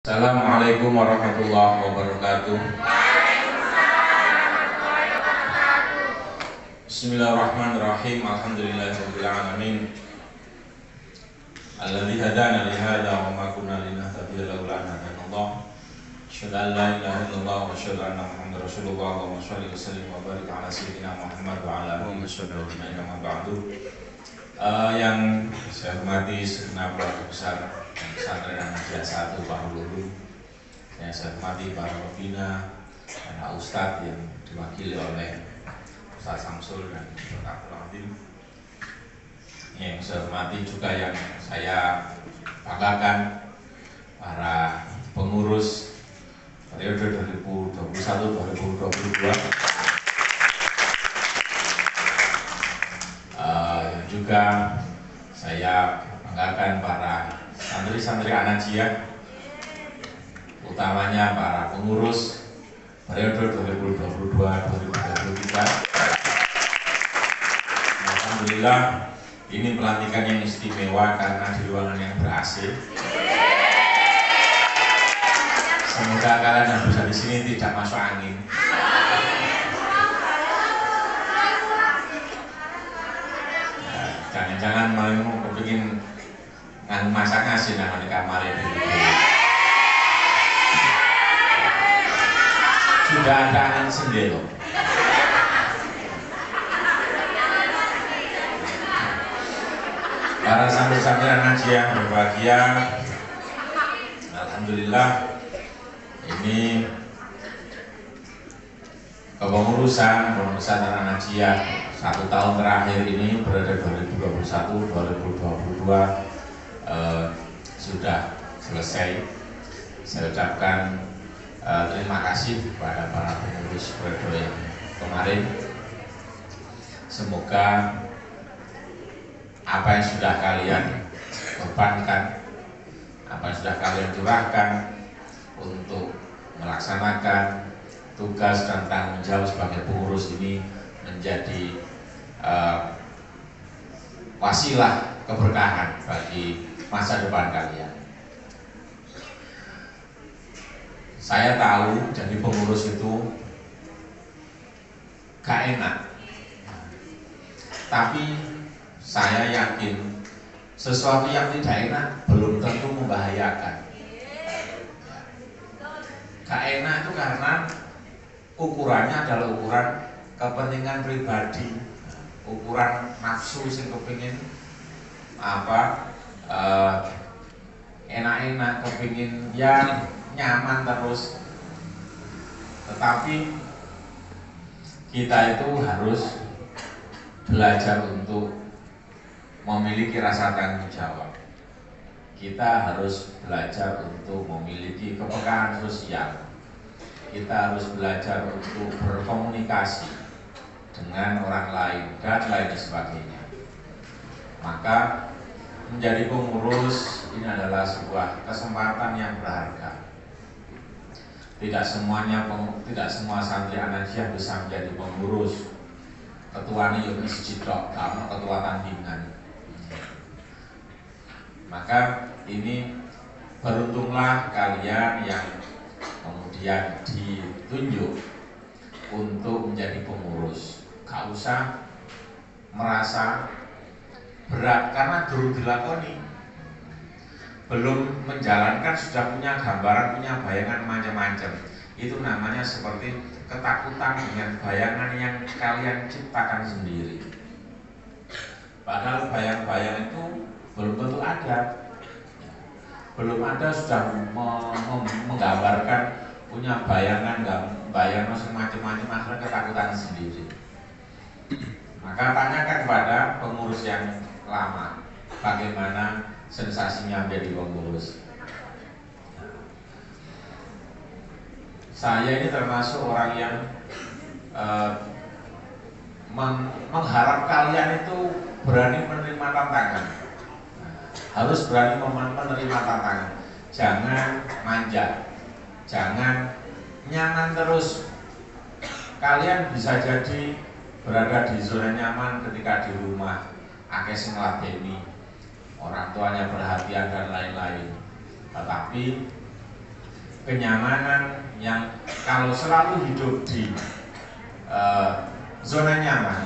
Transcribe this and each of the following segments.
Assalamualaikum warahmatullahi wabarakatuh. Bismillahirrahmanirrahim. Alhamdulillahirabbil alamin. Alladzi hadana li hadza wa ma kunna linahtadiya laula an hadanallah. Asyhadu an la ilaha illallah wa asyhadu anna Muhammadar Rasulullah. Allahumma shalli wa sallim wa barik ala sayyidina Muhammad wa ala alihi wasallam. Amma ba'du. Yang saya hormati segenap keluarga besar Pesantren An-Najiyah 1 Bahululu, yang saya hormati para pembina dan Ustadz yang diwakili oleh Ustadz Samsul dan Ustadz Abdul. Yang saya hormati juga yang saya banggakan para pengurus periode 2021-2022. Juga saya banggakan para santri-santri An-Najiyah, utamanya para pengurus periode 2022-2023. Alhamdulillah, ini pelantikan yang istimewa karena di ruangan yang ber-AC. Semoga kalian yang bisa di sini tidak masuk angin. Jangan-jangan mau kepingin nganu masak nasi nang di kamar ini. Sudah ada angin sendiri. Para santri-santri An-Najiyah berbahagia. Alhamdulillah, ini kepengurusan An-Najiyah 1 tahun terakhir ini periode 2021-2022 sudah selesai. Saya ucapkan terima kasih kepada para pengurus periode yang kemarin. Semoga apa yang sudah kalian korbankan, apa yang sudah kalian curahkan untuk melaksanakan tugas dan tanggung jawab sebagai pengurus ini menjadi wasilah keberkahan bagi masa depan kalian. Saya tahu jadi pengurus itu gak enak, tapi saya yakin sesuatu yang tidak enak belum tentu membahayakan. Gak enak itu karena ukurannya adalah ukuran kepentingan pribadi, ukuran nafsu sing kepingin enak-enak, kepingin yang nyaman terus. Tetapi kita itu harus belajar untuk memiliki rasa tanggung jawab. Kita harus belajar untuk memiliki kepekaan sosial. Kita harus belajar untuk berkomunikasi dengan orang lain dan lain sebagainya. Maka menjadi pengurus ini adalah sebuah kesempatan yang berharga. Tidak semua santri An-Najiyah bisa menjadi pengurus. Ketua ini masjid karena ketua tandingan. Maka ini beruntunglah kalian yang kemudian ditunjuk untuk menjadi pengurus. Gak usah merasa berat karena dulu dilakoni, belum menjalankan sudah punya gambaran, punya bayangan macam-macam. Itu namanya seperti ketakutan dengan bayangan yang kalian ciptakan sendiri. Padahal bayang-bayang itu belum tentu ada. Belum ada sudah menggambarkan, punya bayangan macam-macam, akhirnya ketakutan sendiri. Maka tanyakan kepada pengurus yang lama, bagaimana sensasinya menjadi pengurus. Saya ini termasuk orang yang mengharap kalian itu berani menerima tantangan. Harus berani menerima tantangan. Jangan manja, jangan nyaman terus. Kalian bisa jadi berada di zona nyaman ketika di rumah, akeh sing ngladeni, orang tuanya perhatian dan lain-lain. Tetapi kenyamanan yang kalau selalu hidup di zona nyaman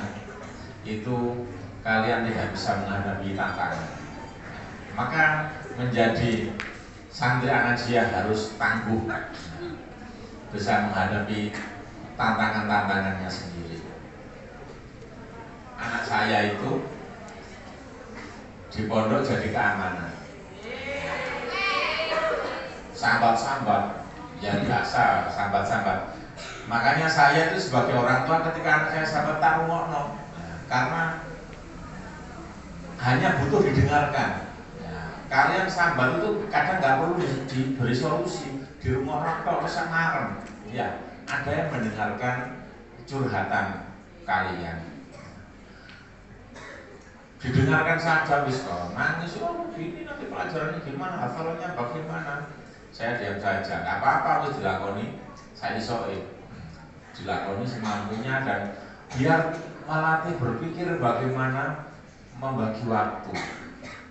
itu kalian tidak bisa menghadapi tantangan. Maka menjadi santri Ahmadiyah harus tangguh, bisa menghadapi tantangan-tantangannya sendiri. Anak saya itu di pondok jadi keamanan, sambat-sambat, ya biasa sambat-sambat. Makanya saya itu sebagai orang tua ketika anak saya sambat tak rungokno, karena hanya butuh didengarkan. Kalian sambat itu kadang nggak perlu diberi solusi, di rumah orang tua bisa marem. Ya, ada yang mendengarkan curhatan kalian. Didengarkan saja, wis kok nangis, oh begini nanti pelajarannya gimana, hafalannya bagaimana. Saya diam saja, nggak apa-apa, wis dilakoni, saya isoin, dilakoni semampunya dan biar melatih berpikir bagaimana membagi waktu,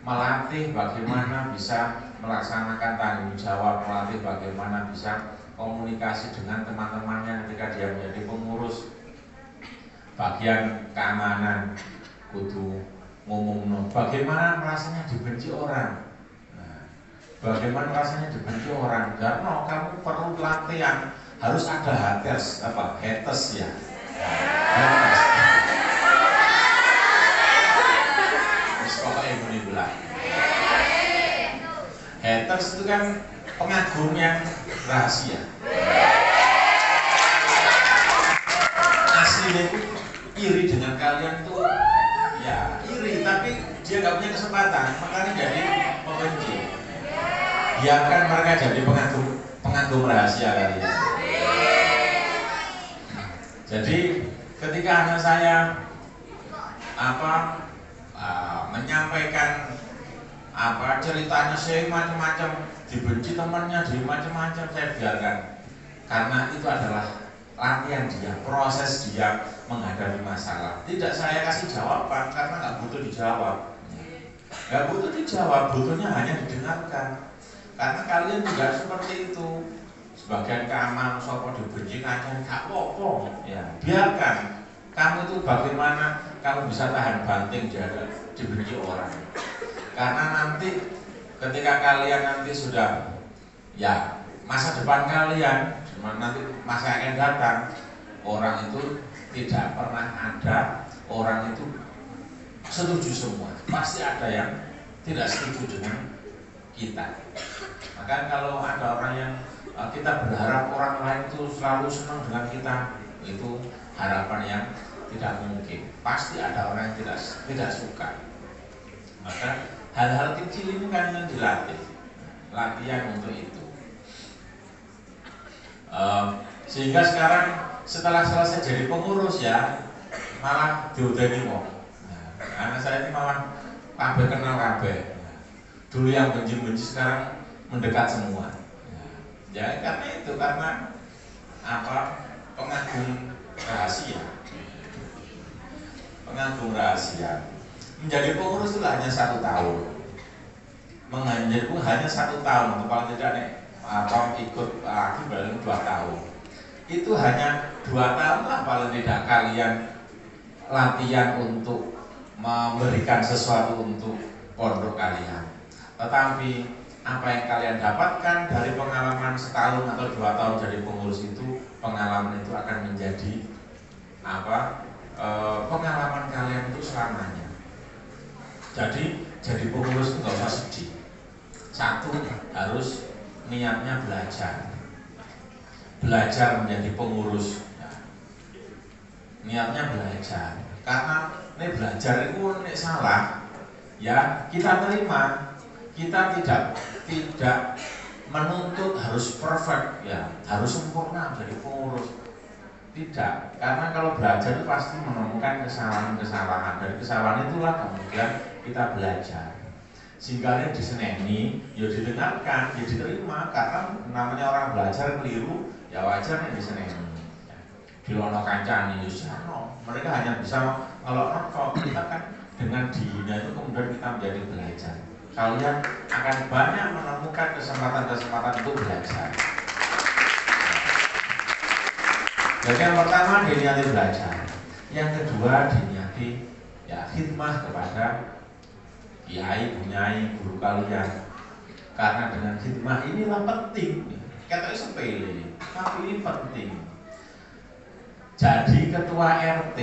melatih bagaimana bisa melaksanakan tanggung jawab, melatih bagaimana bisa komunikasi dengan teman-temannya ketika dia menjadi pengurus bagian keamanan, kudu ngomong bagaimana rasanya dibenci orang. Bagaimana rasanya dibenci orang? Karena kamu perlu latihan, harus ada haters, haters ya. Haters. Pokoknya ini bilang. Haters itu kan pengagum yang rahasia. Aslinya itu iri dengan kalian tuh, ya iri, tapi dia nggak punya kesempatan, makanya jadi pembenci. Biarkan mereka jadi pengagum rahasia kalian. Jadi ketika anak saya menyampaikan ceritanya saya macam-macam, dibenci temannya, di macam-macam, saya biarkan, karena itu adalah latihan dia, proses dia menghadapi masalah. Tidak saya kasih jawaban karena nggak butuh dijawab, nggak butuh dijawab, butuhnya hanya didengarkan. Karena kalian juga seperti itu, sebagian keamanan sopo dibenci ngancam gak apa-apa, ya biarkan. Kamu itu bagaimana kamu bisa tahan banting dibenci orang. Karena nanti ketika kalian nanti sudah, ya masa depan kalian, nanti masa yang akan datang, orang itu tidak pernah ada orang itu setuju semua. Pasti ada yang tidak setuju dengan kita. Maka kalau ada orang yang kita berharap orang lain itu selalu senang dengan kita, itu harapan yang tidak mungkin. Pasti ada orang yang tidak suka. Maka hal-hal kecil ini kan yang dilatih, latihan untuk itu. Sehingga sekarang setelah selesai jadi pengurus ya malah diudeni wong. Anak saya ini malah kabeh kenal kabeh. Dulu yang benci-benci sekarang mendekat semua. Ya karena itu, karena pengagum rahasia. Pengagum rahasia. Menjadi pengurus itu hanya 1 tahun. Menjadi hanya 1 tahun, untuk paling tidak ikut lagi paling 2 tahun. Itu hanya 2 tahun lah paling tidak kalian latihan untuk memberikan sesuatu untuk pondok kalian. Tetapi apa yang kalian dapatkan dari pengalaman setahun atau 2 tahun jadi pengurus itu, pengalaman itu akan menjadi pengalaman kalian itu selamanya. Jadi pengurus itu nggak usah sedih. 1, harus niatnya belajar menjadi pengurus. Niatnya belajar, karena ini belajar itu ini salah, ya kita terima. Kita tidak menuntut harus perfect, ya harus sempurna jadi pengurus. Tidak, karena kalau belajar itu pasti menemukan kesalahan-kesalahan. Dari kesalahan itulah kemudian kita belajar. Sehingga ini diseneni, ya didengarkan, ya diterima. Karena namanya orang belajar keliru, ya wajar yang diseneni. Dilono kancani, yusano. Mereka hanya bisa ngelokno kok. Kita kan dengan dihina itu kemudian kita menjadi belajar. Kalian akan banyak menemukan kesempatan-kesempatan untuk belajar. Jadi yang pertama diniati belajar, yang kedua diniati ya khidmah kepada kiai, bunyai, guru kalian. Karena dengan khidmah inilah penting. Katanya sepele, tapi ini penting. Jadi ketua RT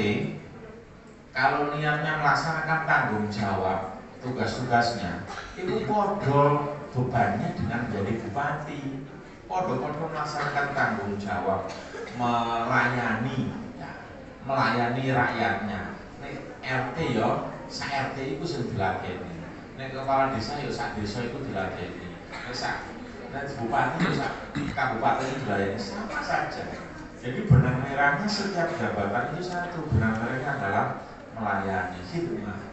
kalau niatnya melaksanakan tanggung jawab tugas-tugasnya, itu podo bebannya dengan menjadi bupati. Podo-podo melaksanakan tanggung jawab, melayani, ya, melayani rakyatnya. Nek RT yo, sa RT itu sudah dilatih. Nek kepala desa yo sak desa itu dilatih. Nek bupati yo sak kabupaten itu dilayani, sama saja. Jadi benang merahnya setiap jabatan itu satu, benang merahnya adalah melayani, khidmah.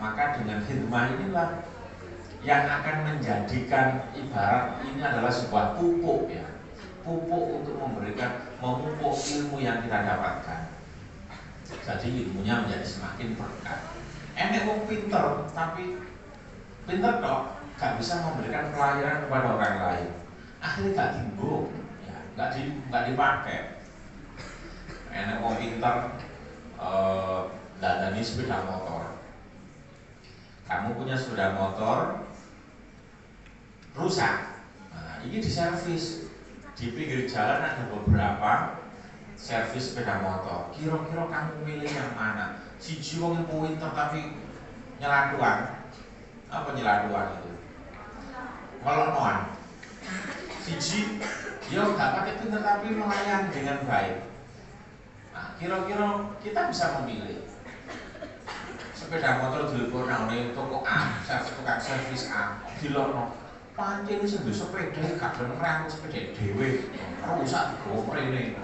Maka dengan khidmah inilah yang akan menjadikan ibarat ini adalah sebuah pupuk ya, pupuk untuk memupuk ilmu yang kita dapatkan. Jadi ilmunya menjadi semakin berkah. Enek wong pinter, tapi pinter kok gak bisa memberikan pelayanan kepada orang lain. Akhirnya gak timbul, ya, gak dipakai. Enek wong pinter, dandani sepeda motor. Kamu punya sepeda motor rusak, nah, ini diservis. Di pinggir jalan ada beberapa servis sepeda motor. Kira-kira kamu milih yang mana? Siji wong yang pinter tapi nyeladuan. Apa nyeladuan itu? Melonoan. Siji, dia gak pakai pinter tapi melayani dengan baik. Nah, kira-kira kita bisa memilih. Sepeda motor dilebur nang toko A, tukang servis A, dilono. Pancen wis duwe sepeda gak gelem ngrangkul sepeda dhewe. Rusak digowo mrene.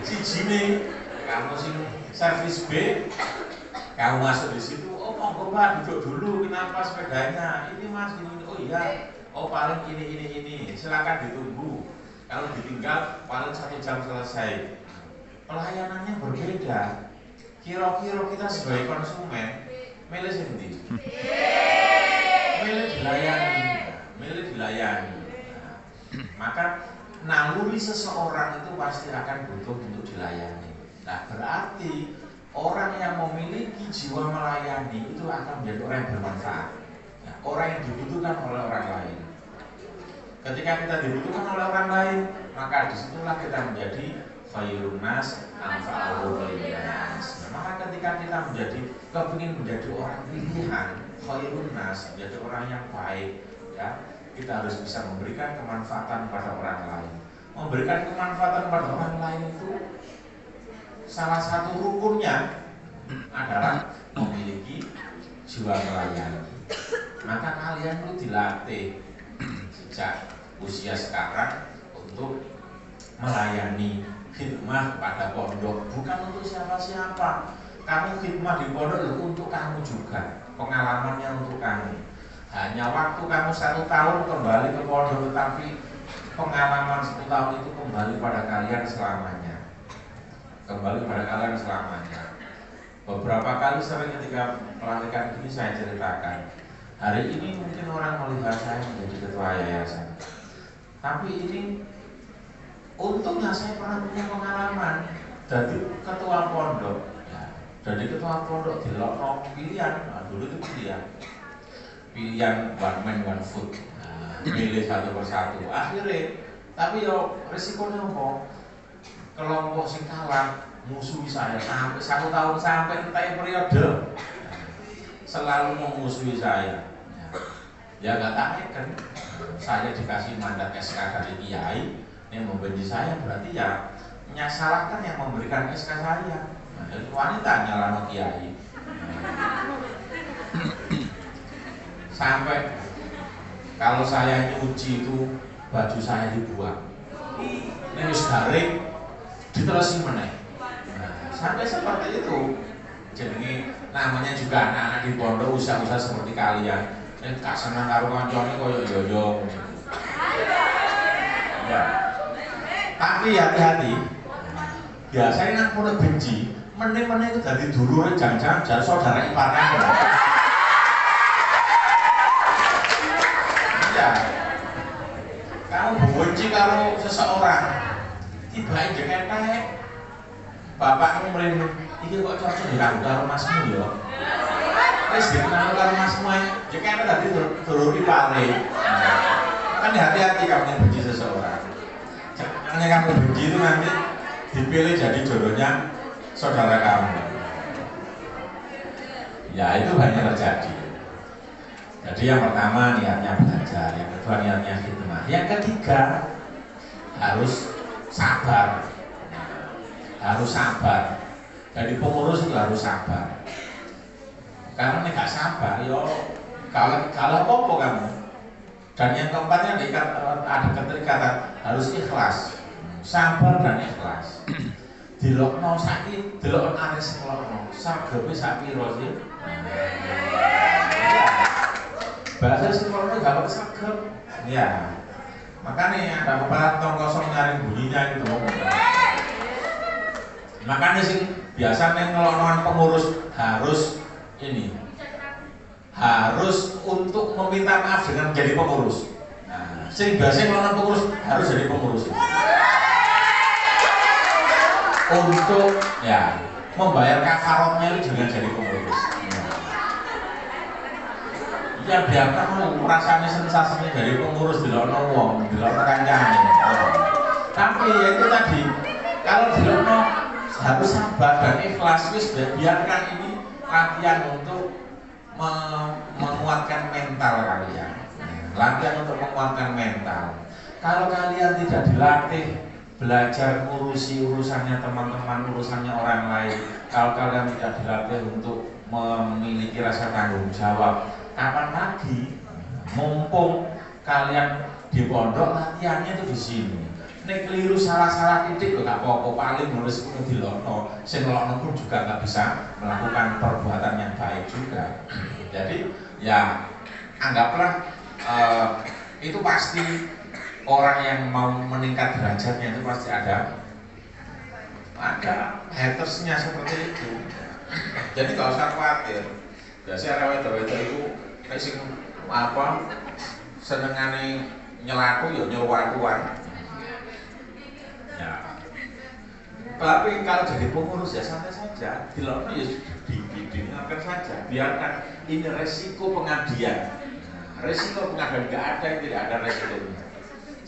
Sijine kamu sing servis B, kamu masuk di situ, oh monggo Pak duduk dulu, kenapa sepedanya? Ini Mas ini, oh iya, oh paling ini, silakan ditunggu. Kalau ditinggal paling 1 jam selesai. Pelayanannya berbeda. Kira-kira kita sebagai konsumen milih sendiri. Milih dilayani. Nah, maka naluri seseorang itu pasti akan butuh untuk dilayani. Nah, berarti orang yang memiliki jiwa melayani itu akan menjadi orang yang bermanfaat. Nah, orang yang dibutuhkan oleh orang lain. Ketika kita dibutuhkan oleh orang lain, maka disitulah kita menjadi khairun nas anfa'uhum linnas. Maka ketika kita kepingin menjadi orang pilihan, khairun nas, menjadi orang yang baik, ya, kita harus bisa memberikan kemanfaatan pada orang lain. Memberikan kemanfaatan pada orang lain itu salah satu rukunnya adalah memiliki jiwa melayani. Maka kalian itu dilatih sejak usia sekarang untuk melayani, khidmah kepada pondok, bukan untuk siapa-siapa. Kamu khidmah di pondok untuk kamu juga, pengalamannya untuk kamu. Hanya waktu kamu 1 tahun kembali ke pondok, tetapi pengalaman 1 tahun itu kembali pada kalian selamanya. Kembali pada kalian selamanya. Beberapa kali sering ketika pelantikan ini saya ceritakan. Hari ini mungkin orang melihat saya menjadi ketua yayasan, tapi ini untungnya saya pernah punya pengalaman jadi ketua pondok. Ya, jadi ketua pondok di Lokno pilihan, nah, dulu itu pilihan one man one food, nah, milih satu persatu. Akhirnya, tapi yo resikonya apa? Kelompok sing kalah musuhi saya sampai 1 tahun, sampai entah periode selalu memusuhi saya. Ya nggak tahu kan, saya dikasih mandat SK dari kiai yang membenci saya, berarti ya salahkan yang memberikan SK saya. Nah, jadi wanita nyalano kiai. Sampai kalau saya nyuci itu baju saya dibuang. Ini wis garing diterusin meneh. Nah, sampai seperti itu. Jadi namanya juga anak-anak di pondok usaha-usaha seperti kalian. Nek gak seneng karo kancane koyo yo. Ya. Tapi hati-hati. Biasanya nang pondok benci, meneh-meneh itu dadi dulure jangan-jangan jar saudara ipar kamu. Iya. Kamu benci karo seseorang, Tiba Jakarta bapakmu mrene iki kok cocok dirangkul karo masmu ya. Wis dikenal karo masmu Jakarta tadi turun ipare. Kan hati-hati kamu benci seseorang. Jangan kamu benci itu nanti dipilih jadi jodohnya saudara kamu. Ya itu banyak terjadi. Jadi yang pertama niatnya belajar, yang kedua niatnya khidmah, yang ketiga harus sabar. Harus sabar. Jadi pengurus itu harus sabar. Karena nggak sabar, yo kalau apa kamu. Dan yang keempatnya ada keterikatan harus ikhlas, sabar dan ikhlas. Dilokno sakit, dilokno ares ngelokno, sagepe sak piro sih? Bahasa sekolah gak pakai sagep, ya. Makanya ada beberapa tong kosong nyari bunyinya itu. Makanya sih biasanya ngeloknoan pengurus harus ini, harus untuk meminta maaf dengan jadi pengurus. Nah, sing biasanya ngeloknoan pengurus harus jadi pengurus. Untuk ya membayar kafarotnya itu dengan jadi pengurus. Ya biar kamu rasanya sensasinya dari pengurus dilokno wong, dilokno kancane. Tapi ya itu tadi, kalau dilokno harus sabar dan ikhlas, wis biarkan ini latihan untuk menguatkan mental kalian. Latihan untuk menguatkan mental. Kalau kalian tidak dilatih belajar ngurusi urusannya teman-teman, urusannya orang lain, kalau kalian tidak dilatih untuk memiliki rasa tanggung jawab, kapan lagi? Mumpung kalian di pondok latihannya itu di sini. Nek keliru salah-salah titik kok gak apa-apa, paling nulis kudu dilokno. Sing ngelokno pun juga gak bisa melakukan perbuatan yang baik juga. Jadi ya anggaplah itu pasti orang yang mau meningkat derajatnya itu pasti ada hatersnya seperti itu. Jadi gak usah khawatir. Biasanya wedok-wedok itu sing apa senengane nyelaku ya nyuwak-nyuwak. Ya. Tapi kalau jadi pengurus ya santai saja, dilokno ya didengarkan saja. Biarkan ini resiko pengabdian. Resiko pengabdian nggak ada yang tidak ada resikonya.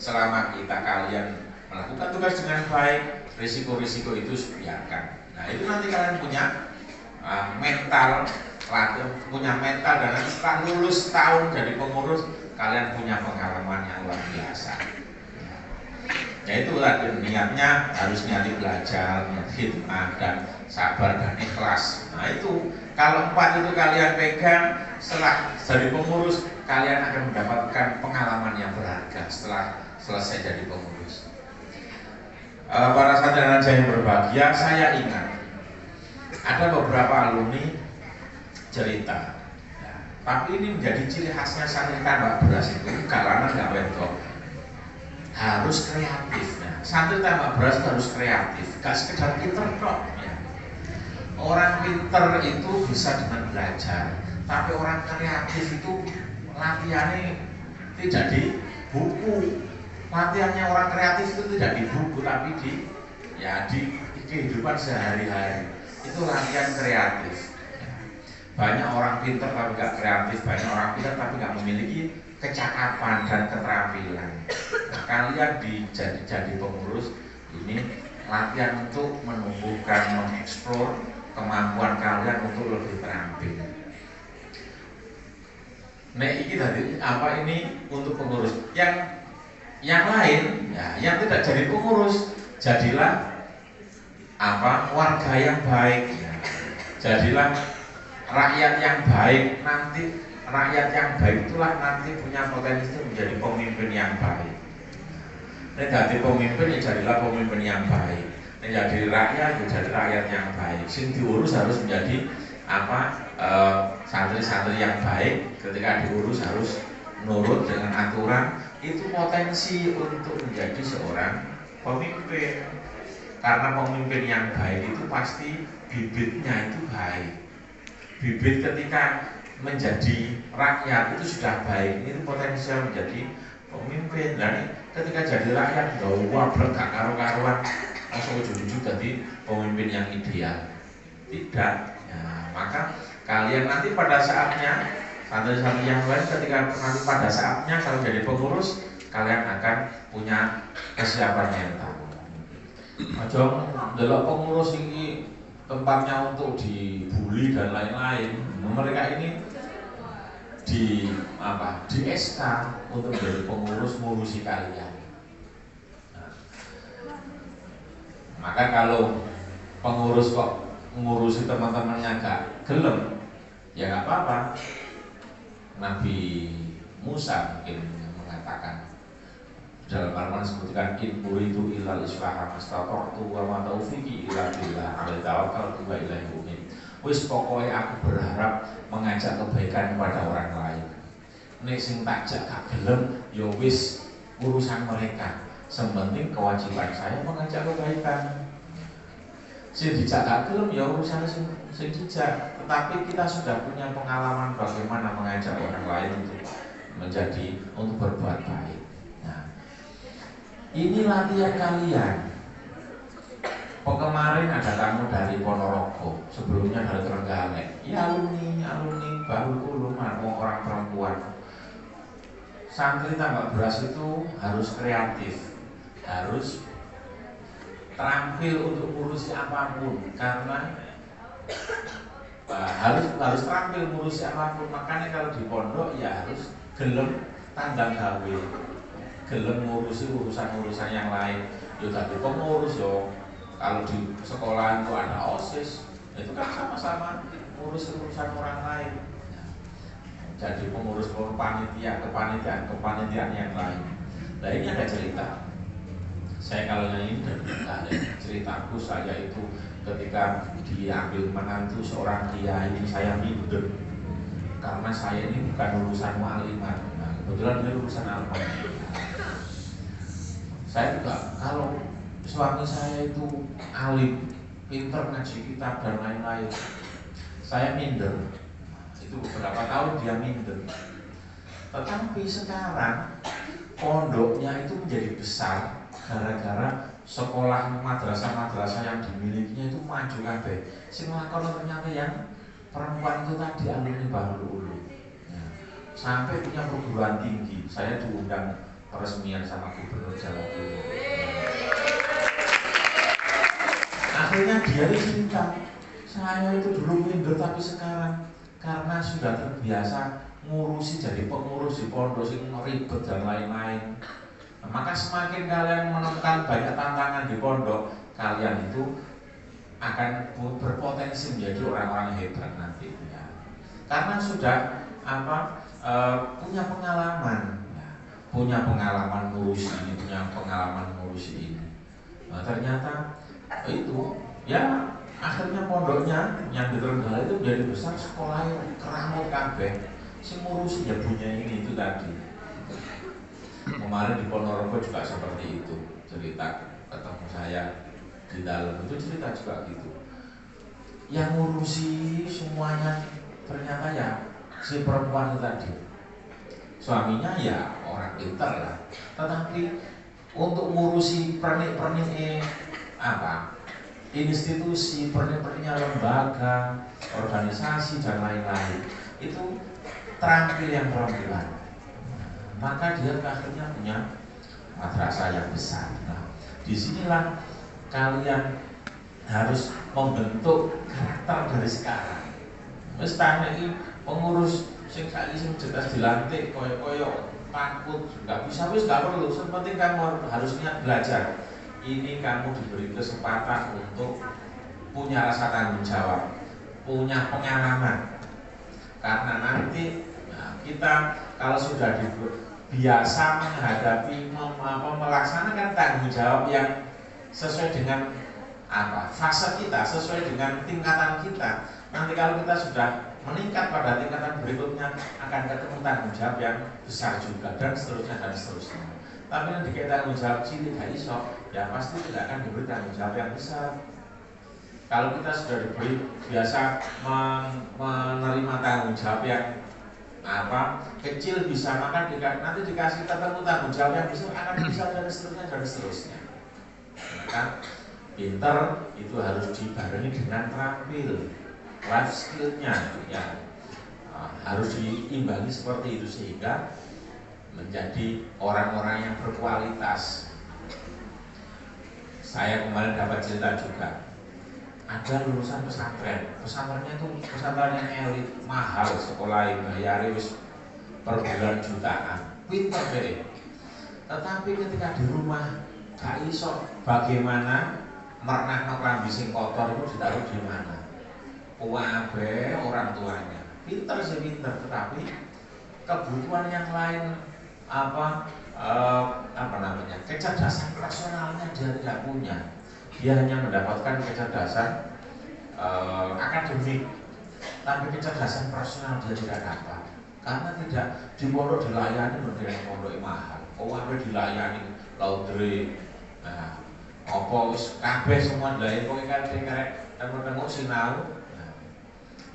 Selama kalian melakukan tugas dengan baik, risiko-risiko itu biarkan. Nah itu nanti kalian punya mental, punya mental, dan nanti setelah lulus tahun jadi pengurus kalian punya pengalaman yang luar biasa. Ya itu tadi niatnya harus niati belajar, khidmat dan sabar dan ikhlas. Nah itu kalau 4 itu kalian pegang, setelah jadi pengurus kalian akan mendapatkan pengalaman yang berharga setelah selesai jadi pengurus. Para saudara saya yang berbahagia, saya ingat ada beberapa alumni cerita, ya, tapi ini menjadi ciri khasnya santri tambak beras itu kalangan gak wedok, harus kreatif. Nah, santri tambak beras itu harus kreatif, gak sekedar pinter kok. Ya. Orang pinter itu bisa dengan belajar, tapi orang kreatif itu latihannya tidak di buku. Latihannya orang kreatif itu tidak di buku, tapi di kehidupan sehari-hari. Itu latihan kreatif. Banyak orang pintar tapi nggak kreatif, banyak orang pintar tapi nggak memiliki kecakapan dan keterampilan. Nah, kalian jadi pengurus ini latihan untuk menumbuhkan, mengeksplor kemampuan kalian untuk lebih terampil. Nah, ini tadi apa ini untuk pengurus. Yang lain, ya, yang tidak jadi pengurus, jadilah warga yang baik, ya. Jadilah rakyat yang baik. Nanti rakyat yang baik itulah nanti punya potensi menjadi pemimpin yang baik. Jadi pemimpin ya jadilah pemimpin yang baik. Jadi rakyat ya jadi rakyat yang baik. Sing diurus harus menjadi santri-santri yang baik. Ketika diurus harus nurut dengan aturan. Itu potensi untuk menjadi seorang pemimpin. Karena pemimpin yang baik itu pasti bibitnya itu baik. Bibit ketika menjadi rakyat itu sudah baik, itu potensial menjadi pemimpin. Dan ketika jadi rakyat, wablek gak karu-karuan, langsung ujung-ujung jadi pemimpin yang ideal. Tidak. Ya, maka kalian nanti pada saatnya, santri-santri yang lain ketika nanti pada saatnya kalau jadi pengurus, kalian akan punya kesiapan mental. Aja delok pengurus ini tempatnya untuk dibully dan lain-lain. Mereka ini di SK untuk menjadi pengurus ngurusi kalian. Nah, maka kalau pengurus kok ngurusi teman-temannya gak gelem, ya gak apa-apa. Nabi Musa mungkin mengatakan dalam Al-Quran disebutkan in uridu illal islaha mastata'tu wa ma taufiqi illa billah alaihi tawakkaltu wa ilaihi unib. Wis pokoke aku berharap mengajak kebaikan kepada orang lain. Nek sing tak jak gak gelem ya wis urusan mereka. Sementing kewajiban saya mengajak kebaikan. Sing dijak gak gelem ya urusan sing dijak. Tetapi kita sudah punya pengalaman bagaimana mengajak orang lain untuk berbuat baik. Ini latihan kalian. Kemarin ada tamu dari Ponorogo, sebelumnya dari Trenggalek. Ya alumni baru kuluman, orang perempuan. Santri tambak beras itu harus kreatif, harus terampil untuk ngurusi apapun, karena harus terampil ngurusi apapun. Makanya kalau di pondok ya harus gelem tandang gawe, gelem ngurusi urusan-urusan yang lain. Yo tadi pengurus yo. Kalau di sekolah itu ada OSIS, itu kan sama-sama ngurus urusan orang lain. Jadi pengurus kepanitiaan yang lain. Nah ini ada cerita. Saya kalau nyanyi dan ceritaku saya itu ketika diambil menantu seorang kiai, saya minder karena saya ini bukan lulusan mu'alimat. Nah, kebetulan dia lulusan alma. Saya juga kalau suami saya itu alim, pinter ngaji kitab dan lain-lain, saya minder. Itu beberapa tahun dia minder. Tetapi sekarang pondoknya itu menjadi besar gara-gara sekolah madrasah-madrasah yang dimilikinya itu maju kabeh. Sing lakon ternyata yang perempuan itu tadi alumni Bahrul Ulum. Ya. Sampai punya perguruan tinggi. Saya diundang peresmian sama Gubernur Jawa Timur. Akhirnya dia cerita, saya itu dulu minder tapi sekarang karena sudah terbiasa ngurusi jadi pengurus di pondok sing ribet dan lain-lain. Nah, maka semakin kalian menemukan banyak tantangan di pondok, kalian itu akan berpotensi menjadi orang-orang hebat nanti. Ya. Karena sudah punya pengalaman. Punya pengalaman ngurusi ini, punya pengalaman ngurusi ini. Nah, ternyata itu ya akhirnya pondoknya yang di Trenggalek itu menjadi besar, sekolahnya keramut kabeh. Si ngurusi ya punya ini itu tadi. Kemarin di Ponorogo juga seperti itu, cerita ketemu saya di dalam itu cerita juga gitu. Yang ngurusi semuanya ternyata ya si perempuan itu tadi. Suaminya ya orang pintar lah, tetapi untuk ngurusi pernik-pernik institusi, pernik-perniknya lembaga, organisasi dan lain-lain itu terampil yang perempuan. Maka dia akhirnya punya madrasah yang besar. Nah, disinilah kalian harus membentuk karakter dari sekarang. Mesti ini pengurus sing jelas dilantik koyo-koyo takut, nggak bisa, nggak perlu. Sepenting kamu harus niat belajar. Ini kamu diberi kesempatan untuk punya rasa tanggung jawab, punya pengalaman. Karena nanti kita kalau sudah biasa menghadapi melaksanakan tanggung jawab yang sesuai dengan fase kita, sesuai dengan tingkatan kita. Nanti kalau kita sudah meningkat pada tingkatan berikutnya akan ketemu tanggung jawab yang besar juga dan seterusnya dan seterusnya. Tapi nanti kita tanggung jawab cilik gak iso, ya pasti tidak akan diberi tanggung jawab yang besar. Kalau kita sudah diberi biasa menerima tanggung jawab yang kecil bisa, maka nanti dikasih ketemu tanggung jawab yang besar akan bisa dan seterusnya dan seterusnya. Maka Pinter itu harus dibarengi dengan terampil, life skill-nya ya. Harus diimbangi seperti itu sehingga menjadi orang-orang yang berkualitas. Saya kemarin dapat cerita juga, ada lulusan pesantren, pesantrennya itu pesantren yang elit, mahal, sekolah bayar per bulan jutaan, pinter deh. Tetapi ketika di rumah gak iso bagaimana merenah kelambi sing kotor itu ditaruh di mana? Kuwabe orang tuanya. Pinter sih pinter, tetapi kebutuhan yang lain apa namanya? Kecerdasan personalnya dia tidak punya. Dia hanya mendapatkan kecerdasan akademik, tapi kecerdasan personal dia tidak dapat. Karena tidak di pondok dilayani dengan pondok mahal. Kuwabe dilayani laundry. Nah, apa wis kabeh semua dilayani pokoke karek tengok sinau. Nah,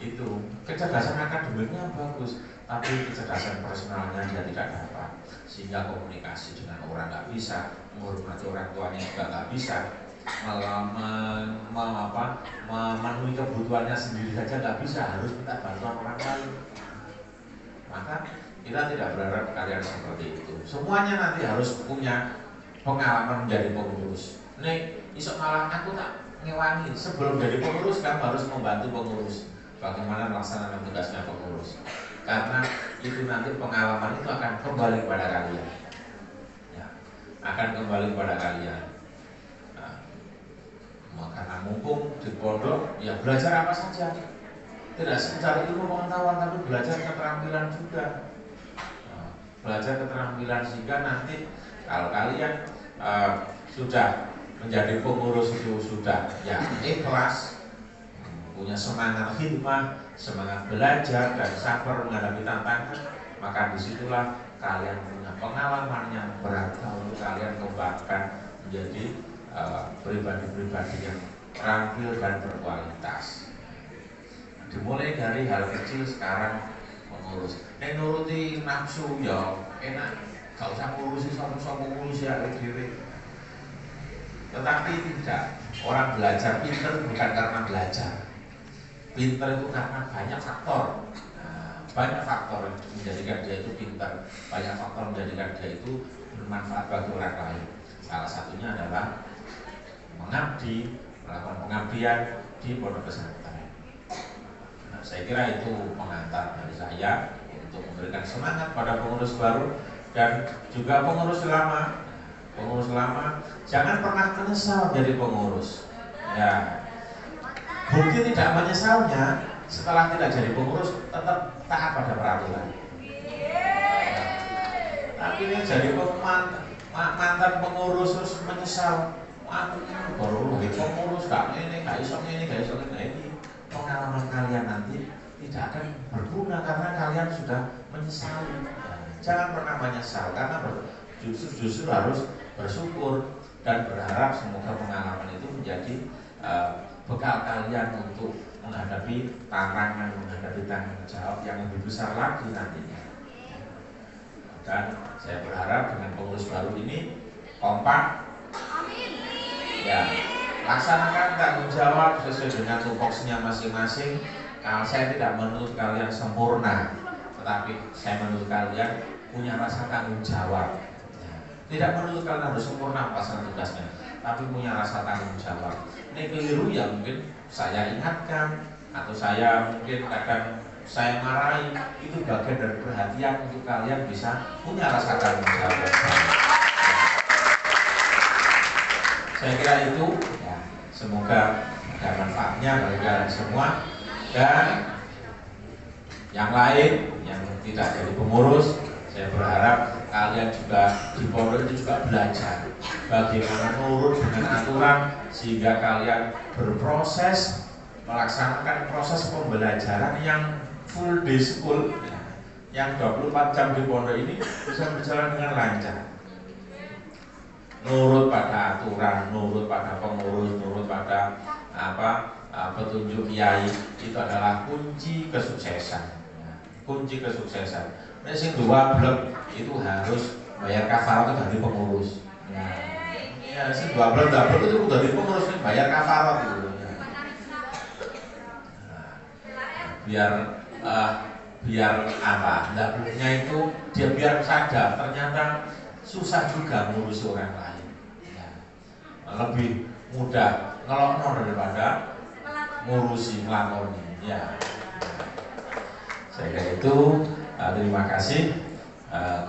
itu kecerdasan akademiknya bagus, tapi kecerdasan personalnya dia tidak dapat, sehingga komunikasi dengan orang nggak bisa, menghormati orang tuanya juga nggak bisa, memenuhi kebutuhannya sendiri saja nggak bisa, harus minta bantuan orang lain. Maka kita tidak berharap kalian seperti itu. Semuanya nanti harus punya pengalaman menjadi pengurus. Nih, isok malah aku tak ngewangi. Sebelum jadi pengurus, kamu harus membantu pengurus. Bagaimana melaksanakan tugasnya pengurus? Karena itu nanti pengalaman itu akan kembali kepada kalian. Ya, akan kembali kepada kalian. Nah, karena mumpung di pondok, ya belajar apa saja. Tidak sekedar ilmu pengetahuan, tapi belajar keterampilan juga. Nah, belajar keterampilan sehingga nanti kalau kalian sudah menjadi pengurus itu sudah ya ikhlas, punya semangat khidmah, semangat belajar dan sabar menghadapi tantangan, maka disitulah kalian punya pengalaman yang berharga untuk kalian kembangkan menjadi pribadi-pribadi yang terampil dan berkualitas. Dimulai dari hal kecil sekarang mengurus. Nuruti nafsu ya enak, gak usah ngurusi sama-sama ngurus ya diri. Tetapi tidak, orang belajar pinter bukan karena belajar. Pinter itu karena banyak faktor. Nah, banyak faktor yang menjadikan dia itu pinter, banyak faktor menjadikan dia itu bermanfaat bagi orang lain. Salah satunya adalah mengabdi, melakukan pengabdian di pondok pesantren. Nah, saya kira itu pengantar dari saya untuk memberikan semangat pada pengurus baru dan juga pengurus lama. Pengurus lama jangan pernah menyesal jadi pengurus. Ya, bukti tidak menyesalnya setelah tidak jadi pengurus tetap taat pada peraturan. Tapi ini jadi mantan pengurus terus menyesal. Aku baru jadi pengurus, gak ini, gak iso ini. Nah, ini pengalaman kalian nanti tidak akan berguna karena kalian sudah menyesali. Jangan pernah menyesal karena justru harus bersyukur dan berharap semoga pengalaman itu menjadi bekal kalian untuk menghadapi tantangan, menghadapi tanggung jawab yang lebih besar lagi nantinya. Dan saya berharap dengan pengurus baru ini kompak, ya, laksanakan tanggung jawab sesuai dengan tupoksinya masing-masing. Kalau saya tidak menuntut kalian sempurna, tetapi saya menuntut kalian punya rasa tanggung jawab. Tidak menuntut kalian harus sempurna pasangan tugasnya, tapi punya rasa tanggung jawab. Ini keliru ya mungkin saya ingatkan, atau saya mungkin kadang saya marahi, itu bagian dari perhatian untuk kalian bisa punya rasa tanggung jawab. Saya kira itu ya, semoga ada manfaatnya bagi kalian semua. Dan yang lain yang tidak jadi pengurus, saya berharap kalian juga di pondok itu juga belajar bagaimana nurut dengan aturan sehingga kalian berproses melaksanakan proses pembelajaran yang full day school, yang 24 jam di pondok ini bisa berjalan dengan lancar. Nurut pada aturan, nurut pada pengurus, nurut pada petunjuk kiai, itu adalah kunci kesuksesan. Kunci kesuksesan. Nah, sing dua blok itu harus bayar kafarat dari pengurus. Nah, ya sing dua blok itu dari pengurus ini bayar kafarat itu. Biar apa? Dapurnya itu dia biar sadar ternyata susah juga ngurus orang lain. Ya. Lebih mudah ngelokno daripada ngurusi ngelakoni. Ya. Saya kira itu. Terima kasih.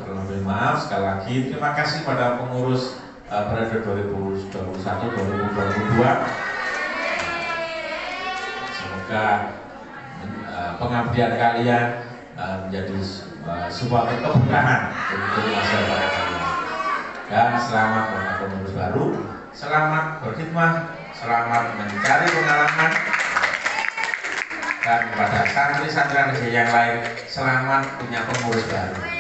Kurang lebih maaf sekali lagi. Terima kasih pada pengurus periode 2021-2022. Semoga pengabdian kalian menjadi sebuah keberkahan untuk masyarakat kalian. Dan selamat buat pengurus baru, selamat berkhidmat, selamat mencari pengalaman. Dan kepada santri-santri yang lain, selamat punya pengurus baru.